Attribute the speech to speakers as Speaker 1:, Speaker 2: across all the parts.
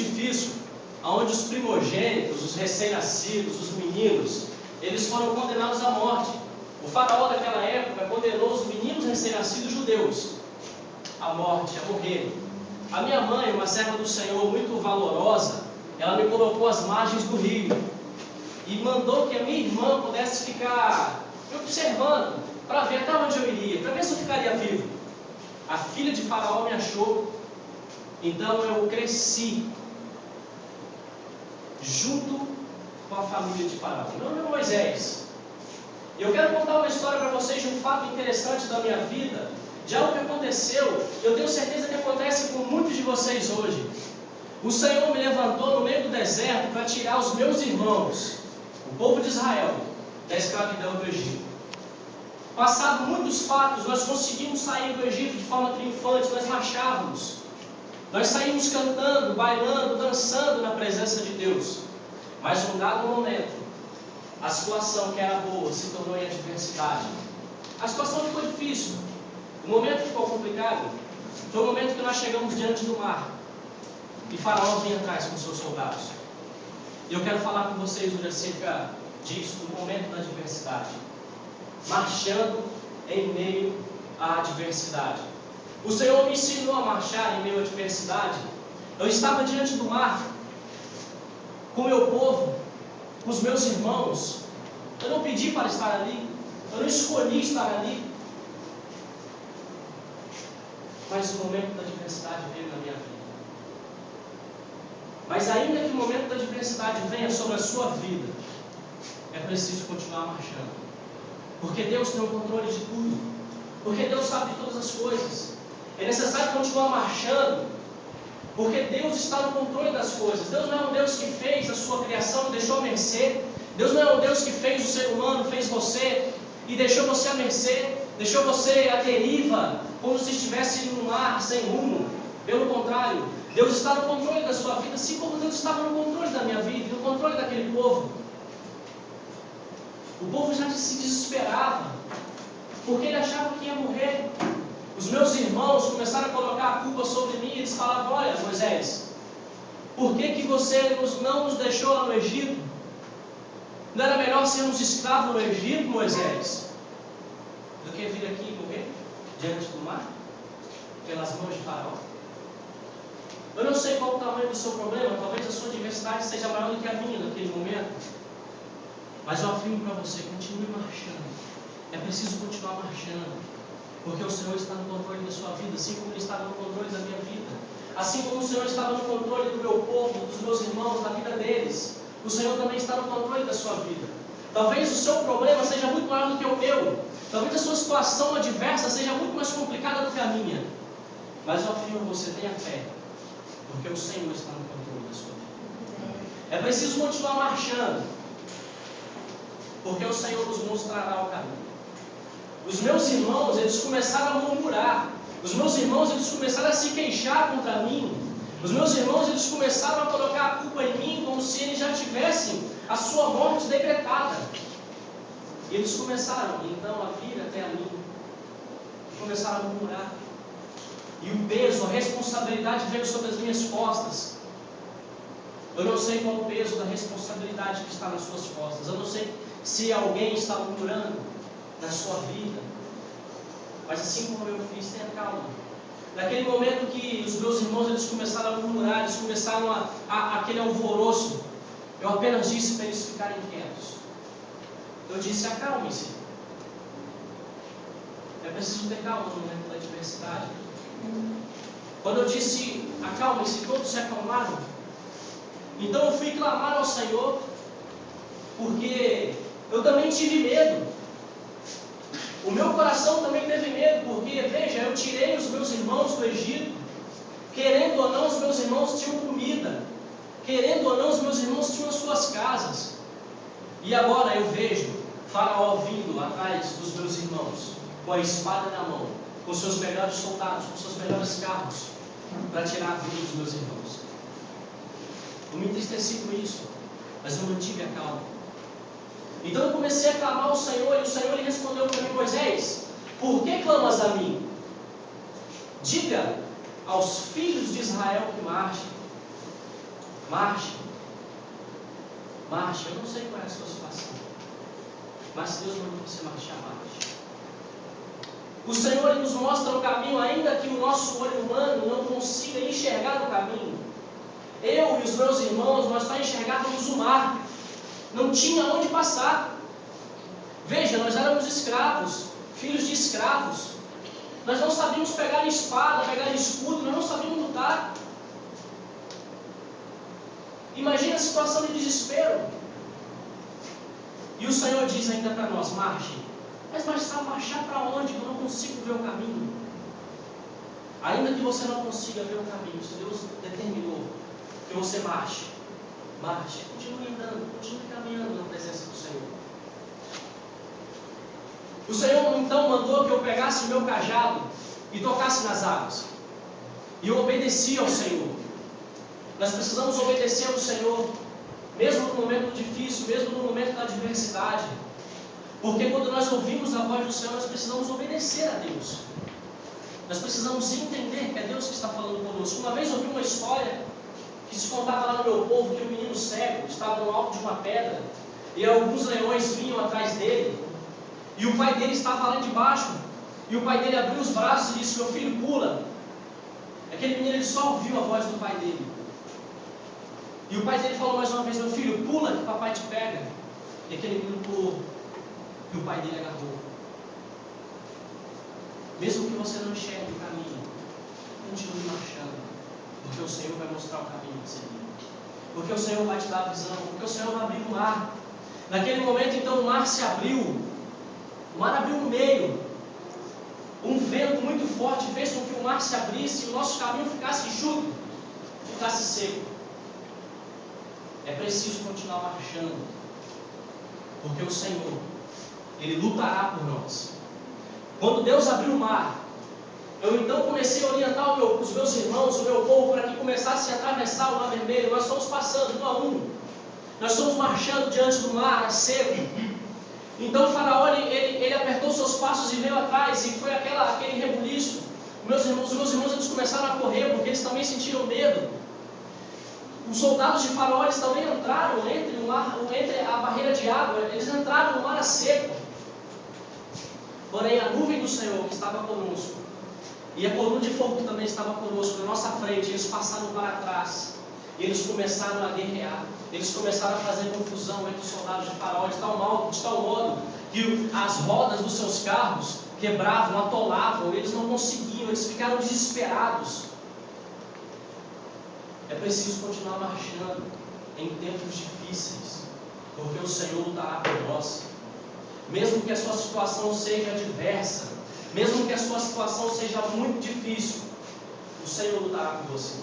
Speaker 1: difícil, onde os primogênitos, os recém-nascidos, os meninos, eles foram condenados à morte. O faraó daquela época condenou os meninos recém-nascidos judeus à morte, a morrer. A minha mãe, uma serva do Senhor muito valorosa, ela me colocou às margens do rio e mandou que a minha irmã pudesse ficar me observando para ver até onde eu iria, para ver se eu ficaria vivo. A filha de Faraó me achou, então eu cresci junto com a família de Faraó. Meu nome é Moisés. E eu quero contar uma história para vocês de um fato interessante da minha vida, de algo que aconteceu, eu tenho certeza que acontece com muitos de vocês hoje. O Senhor me levantou no meio do deserto para tirar os meus irmãos, o povo de Israel, da escravidão do Egito. Passado muitos fatos, nós conseguimos sair do Egito de forma triunfante, nós marchávamos. Nós saímos cantando, bailando, dançando na presença de Deus. Mas num dado momento, a situação que era boa se tornou em adversidade. A situação ficou difícil. O momento ficou complicado. Foi o momento que nós chegamos diante do mar. E Faraó vinha atrás com seus soldados. E eu quero falar com vocês hoje acerca disso, do momento da adversidade. Marchando em meio à adversidade. O Senhor me ensinou a marchar em meio à adversidade. Eu estava diante do mar, com o meu povo, com os meus irmãos. Eu não pedi para estar ali, eu não escolhi estar ali. Mas o momento da adversidade veio na minha vida. Mas ainda que o momento da adversidade venha sobre a sua vida, é preciso continuar marchando. Porque Deus tem o controle de tudo. Porque Deus sabe de todas as coisas. É necessário continuar marchando, porque Deus está no controle das coisas. Deus não é um Deus que fez a sua criação e deixou a mercê. Deus não é um Deus que fez o ser humano, fez você e deixou você à mercê, deixou você à deriva, como se estivesse no mar sem rumo. Pelo contrário, Deus está no controle da sua vida, assim como Deus estava no controle da minha vida, no controle daquele povo. O povo já se desesperava, porque ele achava que ia morrer. Os meus irmãos começaram a colocar a culpa sobre mim. Eles falavam: olha, Moisés, por que você não nos deixou lá no Egito? Não era melhor sermos escravos no Egito, Moisés, do que vir aqui e morrer diante do mar, pelas mãos de Faraó? Eu não sei qual o tamanho do seu problema. Talvez a sua adversidade seja maior do que a minha naquele momento. Mas eu afirmo para você, continue marchando. É preciso continuar marchando. Porque o Senhor está no controle da sua vida, assim como Ele estava no controle da minha vida. Assim como o Senhor estava no controle do meu povo, dos meus irmãos, da vida deles, o Senhor também está no controle da sua vida. Talvez o seu problema seja muito maior do que o meu. Talvez a sua situação adversa seja muito mais complicada do que a minha. Mas eu afirmo a você, tenha fé, porque o Senhor está no controle da sua vida. É preciso continuar marchando, porque o Senhor nos mostrará o caminho. Os meus irmãos, eles começaram a murmurar. Os meus irmãos, eles começaram a se queixar contra mim. Os meus irmãos, eles começaram a colocar a culpa em mim, como se eles já tivessem a sua morte decretada. E eles começaram, então, a vir até a mim. Começaram a murmurar. E o peso, a responsabilidade veio sobre as minhas costas. Eu não sei qual o peso da responsabilidade que está nas suas costas. Eu não sei se alguém está murmurando na sua vida. Mas assim como eu fiz, tenha calma. Naquele momento que os meus irmãos eles começaram a murmurar, eles começaram aquele alvoroço, eu apenas disse para eles ficarem quietos. Eu disse: acalme-se. É preciso ter calma no momento da adversidade. Quando eu disse acalme-se, todos se acalmaram. Então eu fui clamar ao Senhor, porque eu também tive medo. O meu coração também teve medo, porque, veja, eu tirei os meus irmãos do Egito. Querendo ou não, os meus irmãos tinham comida. Querendo ou não, os meus irmãos tinham as suas casas. E agora eu vejo Faraó vindo atrás dos meus irmãos, com a espada na mão, com seus melhores soldados, com seus melhores carros, para tirar a vida dos meus irmãos. Eu me entristeci com isso, mas eu mantive a calma. Então eu comecei a clamar ao Senhor, e o Senhor ele respondeu para mim: Moisés, por que clamas a mim? Diga aos filhos de Israel que marchem. Marche. Marche. Eu não sei qual é a sua situação, mas se Deus mandou você marchar, marche. O Senhor nos mostra o caminho, ainda que o nosso olho humano não consiga enxergar o caminho. Eu e os meus irmãos, nós só enxergávamos o mar. Não tinha onde passar. Veja, nós éramos escravos, filhos de escravos. Nós não sabíamos pegar espada, pegar escudo, nós não sabíamos lutar. Imagina a situação de desespero. E o Senhor diz ainda para nós: marche. Mas marchar para onde? Que eu não consigo ver o caminho. Ainda que você não consiga ver o caminho, se Deus determinou que você marche, marche, continue andando, continue caminhando na presença do Senhor. O Senhor então mandou que eu pegasse o meu cajado e tocasse nas águas. E eu obedeci ao Senhor. Nós precisamos obedecer ao Senhor, mesmo no momento difícil, mesmo no momento da adversidade. Porque quando nós ouvimos a voz do Senhor, nós precisamos obedecer a Deus. Nós precisamos entender que é Deus que está falando conosco. Uma vez eu ouvi uma história que se contava lá no meu povo, que um menino cego estava no alto de uma pedra, e alguns leões vinham atrás dele, e o pai dele estava lá de baixo, e o pai dele abriu os braços e disse: meu filho, pula. Aquele menino, ele só ouviu a voz do pai dele. E o pai dele falou mais uma vez: meu filho, pula que papai te pega. E aquele menino pulou, e o pai dele agarrou. Mesmo que você não enxergue o caminho, continue marchando, porque o Senhor vai mostrar o caminho de seguir. Porque o Senhor vai te dar a visão, porque o Senhor vai abrir o mar. Naquele momento então o mar se abriu. O mar abriu no meio. Um vento muito forte fez com que o mar se abrisse e o nosso caminho ficasse enxuto, ficasse seco. É preciso continuar marchando, porque o Senhor, Ele lutará por nós. Quando Deus abriu o mar, eu então comecei a orientar os meus irmãos, o meu povo, para que começassem a atravessar o mar vermelho. Nós estamos passando um a um. Nós estamos marchando diante do mar seco. Então o faraó, ele apertou seus passos e veio atrás, e foi aquele rebuliço. Os meus irmãos eles começaram a correr, porque eles também sentiram medo. Os soldados de faraó, eles também entraram entre a barreira de água, eles entraram no mar seco. Porém a nuvem do Senhor que estava conosco, e a coluna de fogo também estava conosco, na nossa frente, eles passaram para trás. E eles começaram a guerrear. Eles começaram a fazer confusão entre os soldados de faraó, de tal modo que as rodas dos seus carros quebravam, atolavam. Eles não conseguiam, eles ficaram desesperados. É preciso continuar marchando em tempos difíceis, porque o Senhor lutará por nós. Mesmo que a sua situação seja adversa, mesmo que a sua situação seja muito difícil, o Senhor lutará por você.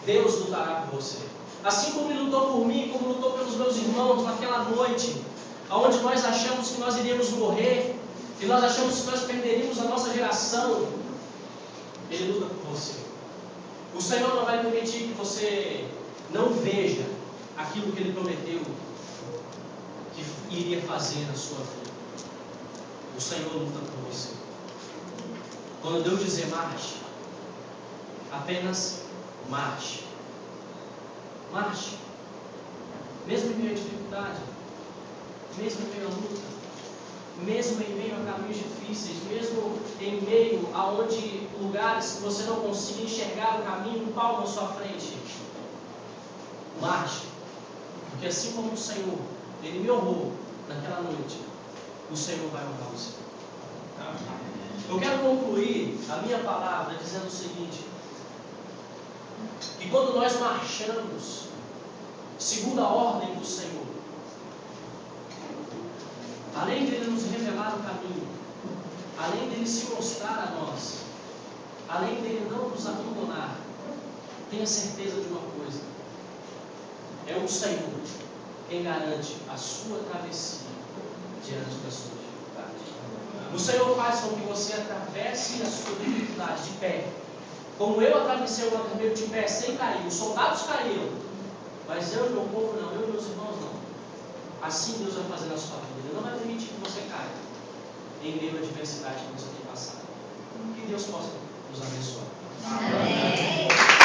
Speaker 1: Deus lutará por você. Assim como Ele lutou por mim, como lutou pelos meus irmãos naquela noite, onde nós achamos que nós iríamos morrer, e nós achamos que nós perderíamos a nossa geração, Ele luta por você. O Senhor não vai permitir que você não veja aquilo que Ele prometeu que iria fazer na sua vida. O Senhor luta por você. Quando Deus dizer marche, apenas marche. Marche. Mesmo em meio à dificuldade, mesmo em meio à luta, mesmo em meio a caminhos difíceis, mesmo em meio a lugares que você não consiga enxergar o caminho, um palmo à sua frente, marche. Porque assim como o Senhor, Ele me honrou naquela noite, o Senhor vai honrar você. Eu quero concluir a minha palavra dizendo o seguinte: que quando nós marchamos segundo a ordem do Senhor, além dele nos revelar o caminho, além dele se mostrar a nós, além dele não nos abandonar, tenha certeza de uma coisa: é o Senhor quem garante a sua travessia diante da sua dificuldade. O Senhor faz com que você atravesse a sua dificuldade de pé, como eu atravessei o mar vermelho de pé, sem cair. Os soldados caíram, mas eu e meu povo não, eu e meus irmãos não. Assim Deus vai fazer na sua vida. Ele não vai permitir que você caia em meio à adversidade que você tem passado. Que Deus possa nos abençoar.
Speaker 2: Amém.